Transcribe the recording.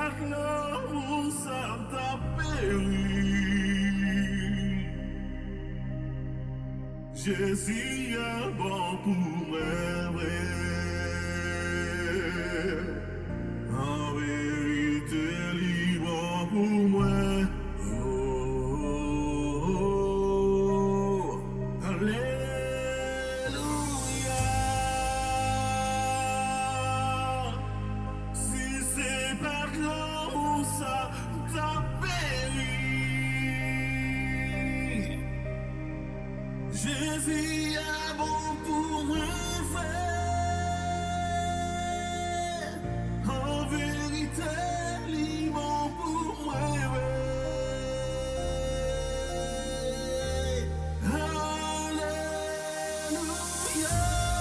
par l'amour, ça t'a péri. Jésus est bon pour moi. En vérité, il est bon pour moi. Oh, Alléluia. Si c'est pas l'amour, ça t'a péri. Jésus est bon pour un frère. En vérité, il est bon pour moi. Alléluia.